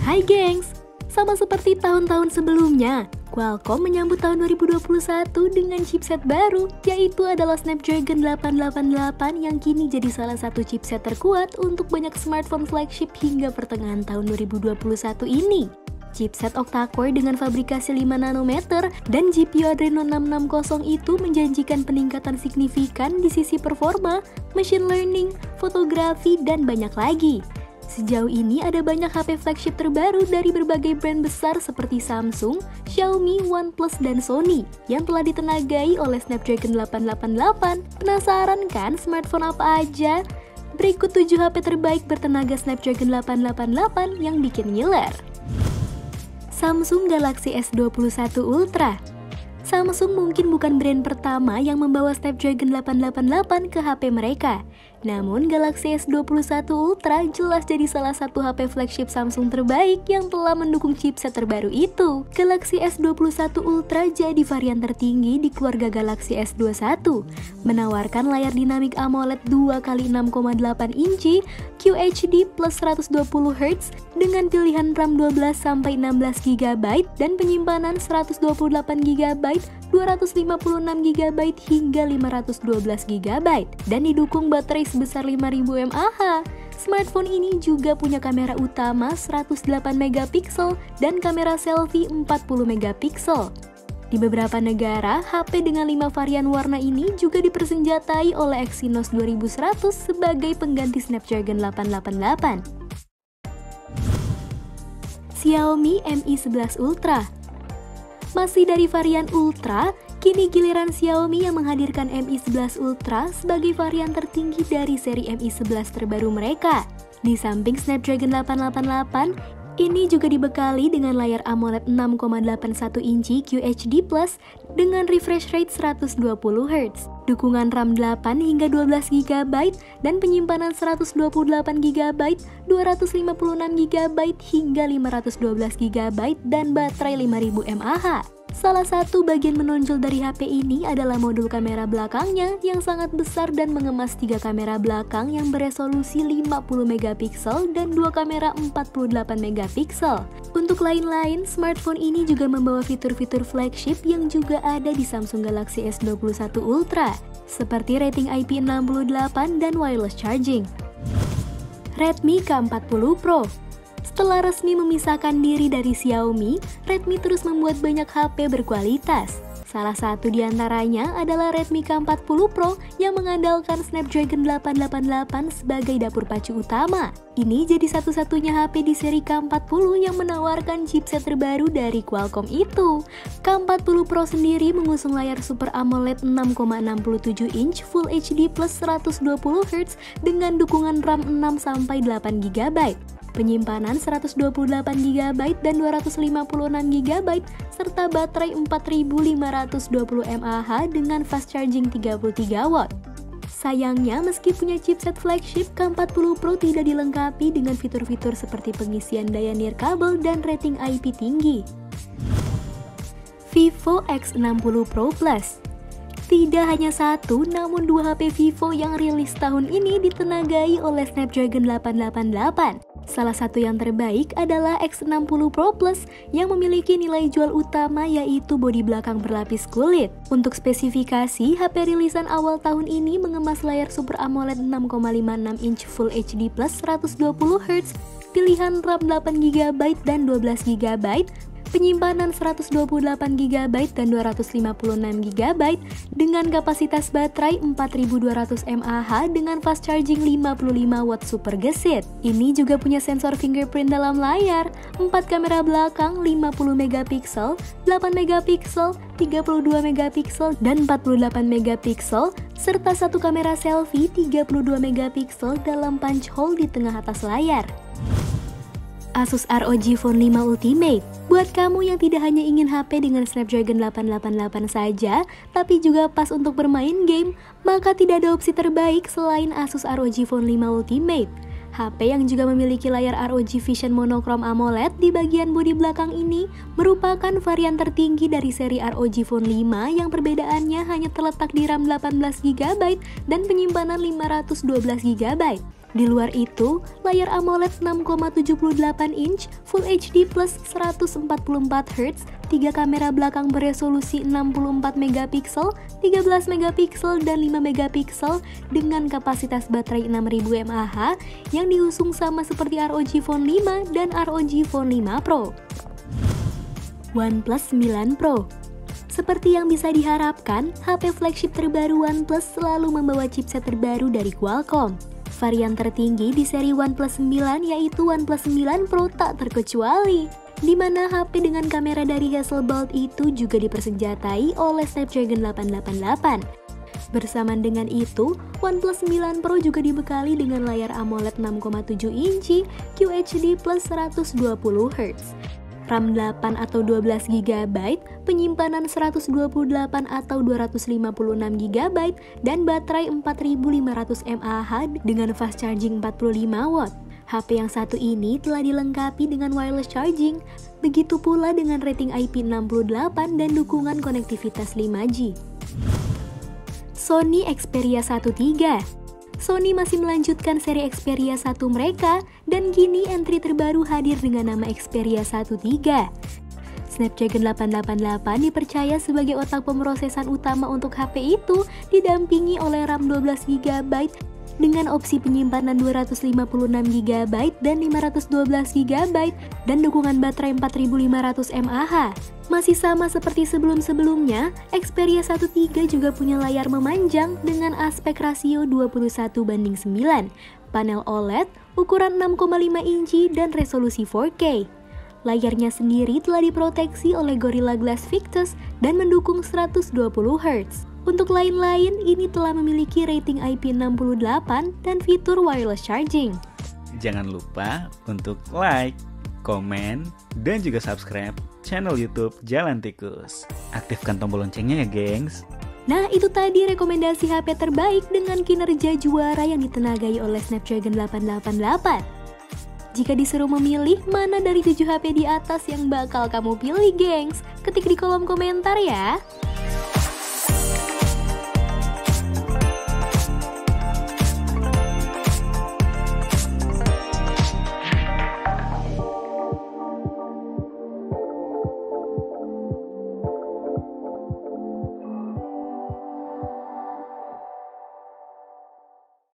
Hai gengs, sama seperti tahun-tahun sebelumnya, Qualcomm menyambut tahun 2021 dengan chipset baru, yaitu adalah Snapdragon 888 yang kini jadi salah satu chipset terkuat untuk banyak smartphone flagship hingga pertengahan tahun 2021 ini. Chipset octa-core dengan fabrikasi 5 nanometer dan GPU Adreno 660 itu menjanjikan peningkatan signifikan di sisi performa, machine learning, fotografi, dan banyak lagi. Sejauh ini ada banyak HP flagship terbaru dari berbagai brand besar seperti Samsung, Xiaomi, OnePlus, dan Sony yang telah ditenagai oleh Snapdragon 888. Penasaran kan smartphone apa aja? Berikut 7 HP terbaik bertenaga Snapdragon 888 yang bikin ngiler. Samsung Galaxy S21 Ultra. Samsung mungkin bukan brand pertama yang membawa Snapdragon 888 ke HP mereka. Namun Galaxy S21 Ultra jelas jadi salah satu HP flagship Samsung terbaik yang telah mendukung chipset terbaru itu. Galaxy S21 Ultra jadi varian tertinggi di keluarga Galaxy S21, menawarkan layar dinamik AMOLED 2x6,8 inci, QHD plus 120Hz dengan pilihan RAM 12-16GB dan penyimpanan 128GB, 256GB hingga 512GB dan didukung baterai sebesar 5000 mAh. Smartphone ini juga punya kamera utama 108MP dan kamera selfie 40MP. Di beberapa negara, HP dengan 5 varian warna ini juga dipersenjatai oleh Exynos 2100 sebagai pengganti Snapdragon 888. Xiaomi Mi 11 Ultra. Masih dari varian Ultra, kini giliran Xiaomi yang menghadirkan Mi 11 Ultra sebagai varian tertinggi dari seri Mi 11 terbaru mereka. Di samping Snapdragon 888, ini juga dibekali dengan layar AMOLED 6,81 inci QHD+ dengan refresh rate 120Hz, dukungan RAM 8 hingga 12GB dan penyimpanan 128GB, 256GB hingga 512GB dan baterai 5000 mAh. Salah satu bagian menonjol dari HP ini adalah modul kamera belakangnya yang sangat besar dan mengemas 3 kamera belakang yang beresolusi 50MP dan 2 kamera 48MP. Untuk lain-lain, smartphone ini juga membawa fitur-fitur flagship yang juga ada di Samsung Galaxy S21 Ultra, seperti rating IP68 dan wireless charging. Redmi K40 Pro. Setelah resmi memisahkan diri dari Xiaomi, Redmi terus membuat banyak HP berkualitas. Salah satu di antaranya adalah Redmi K40 Pro yang mengandalkan Snapdragon 888 sebagai dapur pacu utama. Ini jadi satu-satunya HP di seri K40 yang menawarkan chipset terbaru dari Qualcomm itu. K40 Pro sendiri mengusung layar Super AMOLED 6,67 inch Full HD plus 120Hz dengan dukungan RAM 6-8GB. Penyimpanan 128GB dan 256GB serta baterai 4520 mAh dengan fast charging 33W. Sayangnya, meski punya chipset flagship, K40 Pro tidak dilengkapi dengan fitur-fitur seperti pengisian daya nirkabel dan rating IP tinggi. Vivo X60 Pro Plus. Tidak hanya satu, namun 2 HP Vivo yang rilis tahun ini ditenagai oleh Snapdragon 888. Salah satu yang terbaik adalah X60 Pro Plus yang memiliki nilai jual utama yaitu bodi belakang berlapis kulit. Untuk spesifikasi, HP rilisan awal tahun ini mengemas layar Super AMOLED 6,56 inch Full HD plus 120Hz, pilihan RAM 8GB dan 12GB, penyimpanan 128GB dan 256GB dengan kapasitas baterai 4200 mAh dengan fast charging 55W super gesit. Ini juga punya sensor fingerprint dalam layar, 4 kamera belakang 50MP, 8MP, 32MP dan 48MP serta 1 kamera selfie 32MP dalam punch hole di tengah atas layar. Asus ROG Phone 5 Ultimate. Buat kamu yang tidak hanya ingin HP dengan Snapdragon 888 saja, tapi juga pas untuk bermain game, maka tidak ada opsi terbaik selain Asus ROG Phone 5 Ultimate. HP yang juga memiliki layar ROG Vision Monochrome AMOLED di bagian bodi belakang ini merupakan varian tertinggi dari seri ROG Phone 5 yang perbedaannya hanya terletak di RAM 18GB dan penyimpanan 512GB. Di luar itu, layar AMOLED 6,78 inch Full HD plus 144Hz, 3 kamera belakang beresolusi 64 megapiksel, 13 megapiksel, dan 5 megapiksel dengan kapasitas baterai 6000 mAh yang diusung sama seperti ROG Phone 5 dan ROG Phone 5 Pro. OnePlus 9 Pro. Seperti yang bisa diharapkan, HP flagship terbaru OnePlus selalu membawa chipset terbaru dari Qualcomm. Varian tertinggi di seri OnePlus 9 yaitu OnePlus 9 Pro tak terkecuali, di mana HP dengan kamera dari Hasselblad itu juga dipersenjatai oleh Snapdragon 888. Bersamaan dengan itu, OnePlus 9 Pro juga dibekali dengan layar AMOLED 6,7 inci QHD plus 120Hz. RAM 8 atau 12 GB, penyimpanan 128 atau 256 GB, dan baterai 4500 mAh dengan fast charging 45 watt. HP yang satu ini telah dilengkapi dengan wireless charging, begitu pula dengan rating IP68 dan dukungan konektivitas 5G. Sony Xperia 1 III. Sony masih melanjutkan seri Xperia 1 mereka, dan kini entry terbaru hadir dengan nama Xperia 1 III. Snapdragon 888 dipercaya sebagai otak pemrosesan utama untuk HP itu, didampingi oleh RAM 12 GB dengan opsi penyimpanan 256 GB dan 512 GB dan dukungan baterai 4500 mAh. Masih sama seperti sebelum-sebelumnya, Xperia 1 III juga punya layar memanjang dengan aspek rasio 21:9, panel OLED, ukuran 6,5 inci dan resolusi 4K. Layarnya sendiri telah diproteksi oleh Gorilla Glass Victus dan mendukung 120Hz. Untuk lain-lain, ini telah memiliki rating IP68 dan fitur wireless charging. Jangan lupa untuk like, komen, dan juga subscribe channel YouTube Jalan Tikus. Aktifkan tombol loncengnya ya, gengs. Nah, itu tadi rekomendasi HP terbaik dengan kinerja juara yang ditenagai oleh Snapdragon 888. Jika disuruh memilih mana dari 7 HP di atas yang bakal kamu pilih, gengs? Ketik di kolom komentar ya.